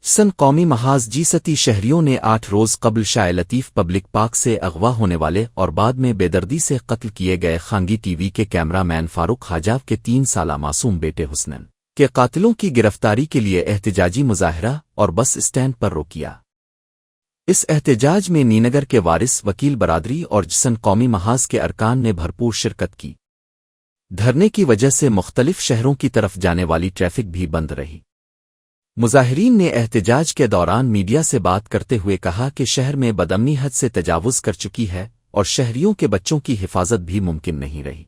جسن قومی محاذ جیستی شہریوں نے 8 روز قبل شاہ لطیف پبلک پارک سے اغوا ہونے والے اور بعد میں بے دردی سے قتل کیے گئے خانگی ٹی وی کے کیمرہ مین فاروق حجاف کے 3 سالہ معصوم بیٹے حسنین کے قاتلوں کی گرفتاری کے لیے احتجاجی مظاہرہ اور بس اسٹینڈ پر روکیا۔ اس احتجاج میں نینگر کے وارث، وکیل برادری اور جسن قومی محاذ کے ارکان نے بھرپور شرکت کی۔ دھرنے کی وجہ سے مختلف شہروں کی طرف جانے والی ٹریفک بھی بند رہی۔ مظاہرین نے احتجاج کے دوران میڈیا سے بات کرتے ہوئے کہا کہ شہر میں بدامنی حد سے تجاوز کر چکی ہے اور شہریوں کے بچوں کی حفاظت بھی ممکن نہیں رہی۔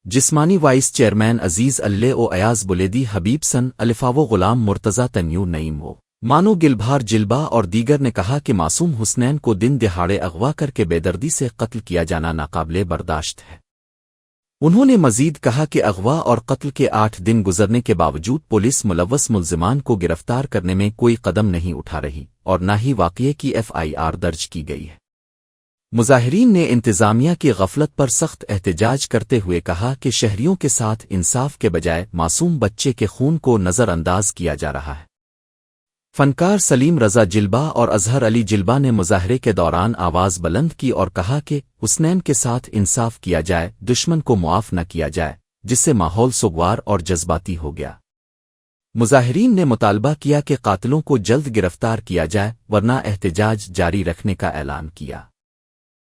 جسمانی وائس چیئرمین عزیز اللہ او ایاز بلیدی، حبیب سن الفاو، غلام مرتضی، تنیور نعیم و مانو گلبھار جلبہ اور دیگر نے کہا کہ معصوم حسنین کو دن دہاڑے اغوا کر کے بے دردی سے قتل کیا جانا ناقابل برداشت ہے۔ انہوں نے مزید کہا کہ اغوا اور قتل کے 8 دن گزرنے کے باوجود پولیس ملوث ملزمان کو گرفتار کرنے میں کوئی قدم نہیں اٹھا رہی اور نہ ہی واقعے کی FIR درج کی گئی ہے۔ مظاہرین نے انتظامیہ کی غفلت پر سخت احتجاج کرتے ہوئے کہا کہ شہریوں کے ساتھ انصاف کے بجائے معصوم بچے کے خون کو نظر انداز کیا جا رہا ہے۔ فنکار سلیم رضا جلبہ اور اظہر علی جلبہ نے مظاہرے کے دوران آواز بلند کی اور کہا کہ حسنین کے ساتھ انصاف کیا جائے، دشمن کو معاف نہ کیا جائے، جس سے ماحول سوگوار اور جذباتی ہو گیا۔ مظاہرین نے مطالبہ کیا کہ قاتلوں کو جلد گرفتار کیا جائے ورنہ احتجاج جاری رکھنے کا اعلان کیا۔